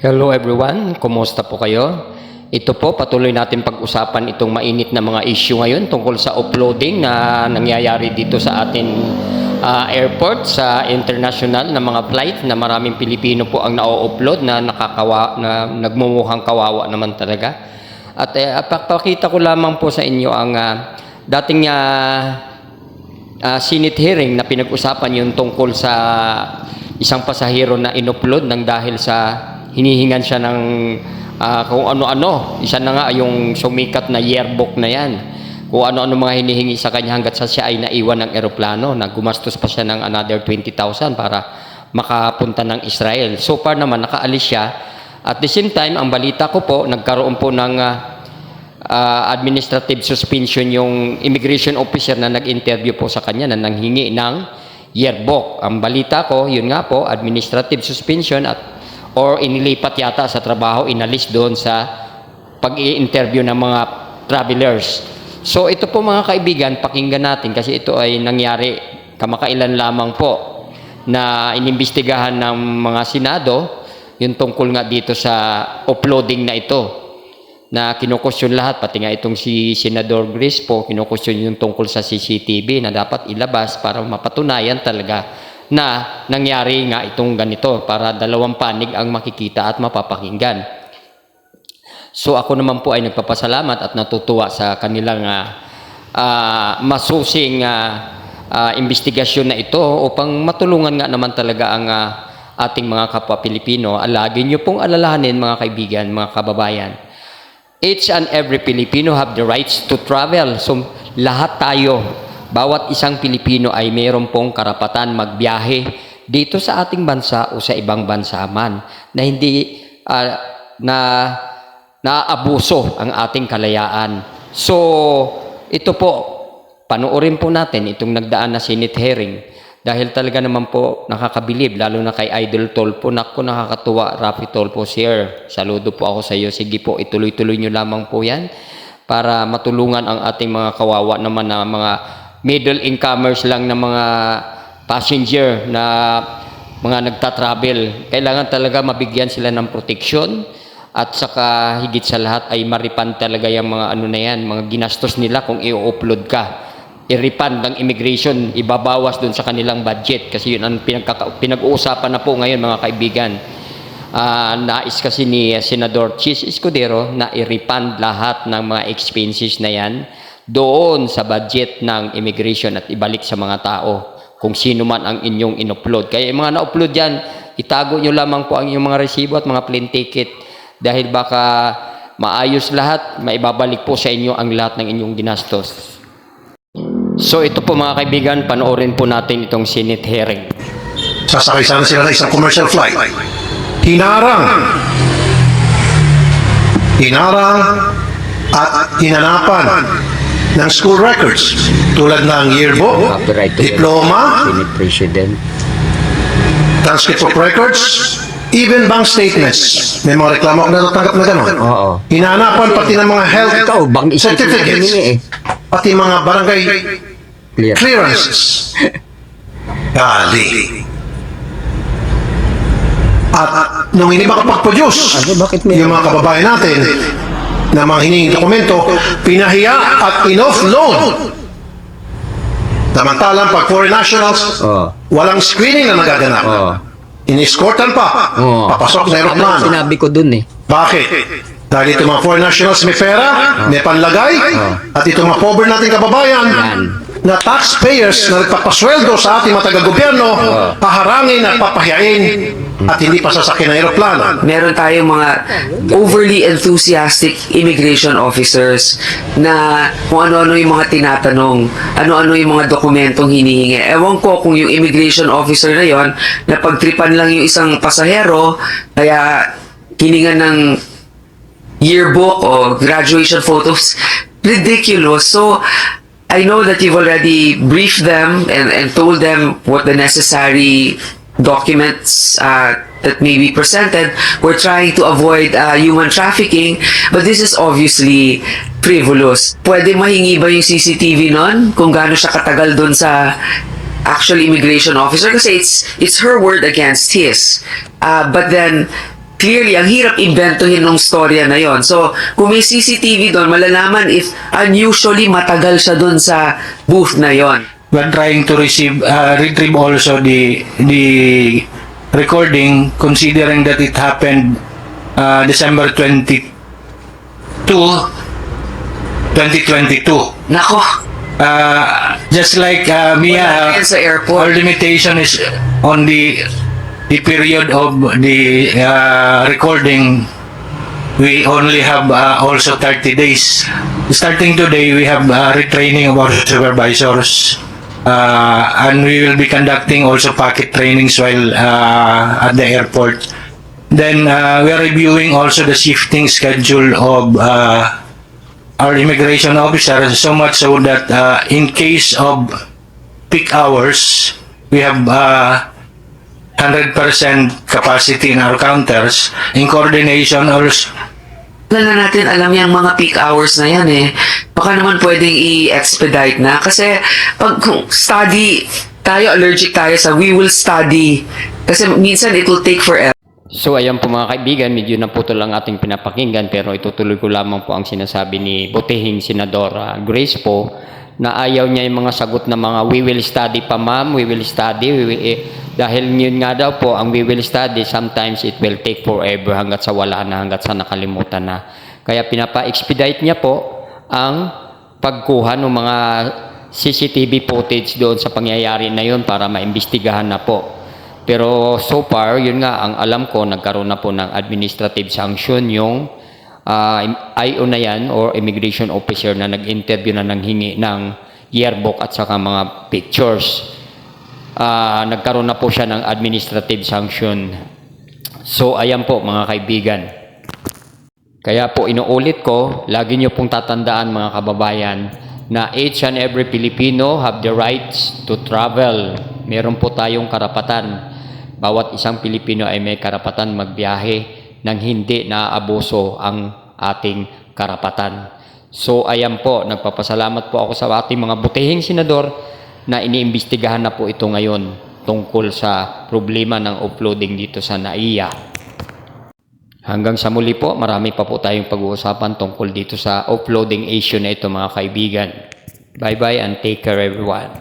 Hello everyone, kumusta po kayo? Ito po, patuloy natin pag-usapan itong mainit na mga issue ngayon tungkol sa offloading na nangyayari dito sa atin airport, sa international na mga flight na maraming Pilipino po ang na-offload na nagmumukhang kawawa naman talaga. At papakita ko lamang po sa inyo ang dating Senate hearing na pinag-usapan yung tungkol sa isang pasahero na in-offload nang dahil sa hinihingan siya ng kung ano-ano. Isa na nga yung sumikat na yearbook na yan. Kung ano-ano mga hinihingi sa kanya hanggat sa siya ay naiwan ng eroplano na gumastos pa siya ng another 20,000 para makapunta ng Israel. So far naman nakaalis siya. At the same time, ang balita ko po, nagkaroon po ng administrative suspension yung immigration officer na nag-interview po sa kanya na nanghingi ng yearbook. Ang balita ko, yun nga po, administrative suspension or inilipat yata sa trabaho, inalis doon sa pag-i-interview ng mga travelers. So ito po mga kaibigan, pakinggan natin kasi ito ay nangyari kamakailan lamang po na inimbestigahan ng mga Senado yung tungkol nga dito sa offloading na ito na kinukusyon lahat, pati nga itong si Senador Grace po, kinukusyon yung tungkol sa CCTV na dapat ilabas para mapatunayan talaga na nangyari nga itong ganito para dalawang panig ang makikita at mapapakinggan. So ako naman po ay nagpapasalamat at natutuwa sa kanilang masusing investigasyon na ito upang matulungan nga naman talaga ang ating mga kapwa Pilipino. Lagi nyo pong alalahanin mga kaibigan, mga kababayan. Each and every Filipino have the rights to travel. So lahat tayo, bawat isang Pilipino ay mayroon pong karapatan magbiyahe dito sa ating bansa o sa ibang bansa man na hindi naabuso ang ating kalayaan. So, ito po, panoorin po natin itong nagdaan na Senate hearing dahil talaga naman po nakakabilib, lalo na kay Idol Tolpo. Naku, nakakatuwa, Rafi Tolpo, sir. Saludo po ako sa iyo. Sige po, ituloy-tuloy nyo lamang po yan para matulungan ang ating mga kawawa naman na mga middle incomers lang na mga passenger na mga nagta-travel. Kailangan talaga mabigyan sila ng proteksyon at saka higit sa lahat ay maripan talaga yung mga ano na yan, mga ginastos nila kung i-upload ka. I-refund ng immigration, ibabawas dun sa kanilang budget kasi yun ang pinag-uusapan na po ngayon mga kaibigan. Nais kasi ni Senador Chis Escudero na i-refund lahat ng mga expenses na yan doon sa budget ng immigration at ibalik sa mga tao kung sino man ang inyong in-upload. Kaya yung mga na-upload dyan, itago nyo lamang po ang inyong mga resibo at mga plane ticket dahil baka maayos lahat, maibabalik po sa inyo ang lahat ng inyong ginastos. So ito po mga kaibigan, panoorin po natin itong Senate hearing. Sasakay sana sila ng isang commercial flight. Hinarang at hinanapan ng school records tulad ng yearbook, diploma, President, transcript of records, even bank statements. May mga reklamo ako na natanggap na gano'n. Oo. Hinanapan pati ng mga health certificates, pati mga barangay clearances. Gali. At nung hindi makapag-produce yung mga kababayan natin na mga hinihing dokumento, pinahiya at in-offload. Samantalang pag foreign nationals, walang screening na nagaganap. In-escortan pa, papasok sa aeroplano. Sinabi ko dun eh. Bakit? Dahil itong mga foreign nationals may pera, may panlagay, at itong mga pobre nating kababayan na taxpayers na nagpapasweldo sa ating mga taga-gobyerno, paharangin at papahiyain at hindi pa sasakyan ng aeroplano. Meron tayong mga overly enthusiastic immigration officers na kung ano-ano yung mga tinatanong, ano-ano yung mga dokumentong hinihingi. Ewan ko kung yung immigration officer na yon napagtripan lang yung isang pasahero, kaya hiningan ng yearbook o graduation photos. Ridiculous. So, I know that you've already briefed them and told them what the necessary documents that may be presented. We're trying to avoid human trafficking, but this is obviously frivolous. Pwede mahingi ba yung CCTV nun? Kung gaano siya katagal dun sa actual immigration officer? Kasi it's her word against his. But then, clearly, ang hirap inventohin ng storya na yon. So, kung may CCTV doon, malalaman if unusually matagal siya doon sa booth na yon. We're trying to retrieve also the recording, considering that it happened December 22, 2022. Nako, Just like wala Mia, yan sa airport. our limitation is on the period of the recording. We only have also 30 days. Starting today, we have retraining of our supervisors. And we will be conducting also pocket trainings while at the airport. Then we are reviewing also the shifting schedule of our immigration officers, so much so that in case of peak hours, we have 100% capacity in our counters in coordination also. Wala na natin alam yung mga peak hours na yan eh. Baka naman pwedeng i-expedite na. Kasi pag kung study tayo, allergic tayo sa we will study. Kasi minsan it will take forever. So ayan po mga kaibigan, medyo naputol ang ating pinapakinggan pero itutuloy ko lamang po ang sinasabi ni butihing Senadora Grace po na ayaw niya yung mga sagot na mga we will study pa ma'am, we will study, dahil yun nga daw po, ang we will study, sometimes it will take forever hanggat sa wala na, hanggat sa nakalimutan na. Kaya pinapa-expedite niya po ang pagkuha ng mga CCTV footage doon sa pangyayari na yun para maimbestigahan na po. Pero so far, yun nga, ang alam ko, nagkaroon na po ng administrative sanction yung IO na yan or immigration officer na nag-interview na nanghingi ng yearbook at saka mga pictures. Nagkaroon na po siya ng administrative sanction. So ayan po mga kaibigan. Kaya po inuulit ko, lagi nyo pong tatandaan mga kababayan na each and every Filipino have the rights to travel. Meron po tayong karapatan. Bawat isang Pilipino ay may karapatan magbiyahe nang hindi naaabuso ang ating karapatan. So ayan po, nagpapasalamat po ako sa ating mga butihing senador na iniimbestigahan na po ito ngayon tungkol sa problema ng uploading dito sa NAIA. Hanggang sa muli po, marami pa po tayong pag-uusapan tungkol dito sa uploading issue na ito mga kaibigan. Bye-bye and take care everyone.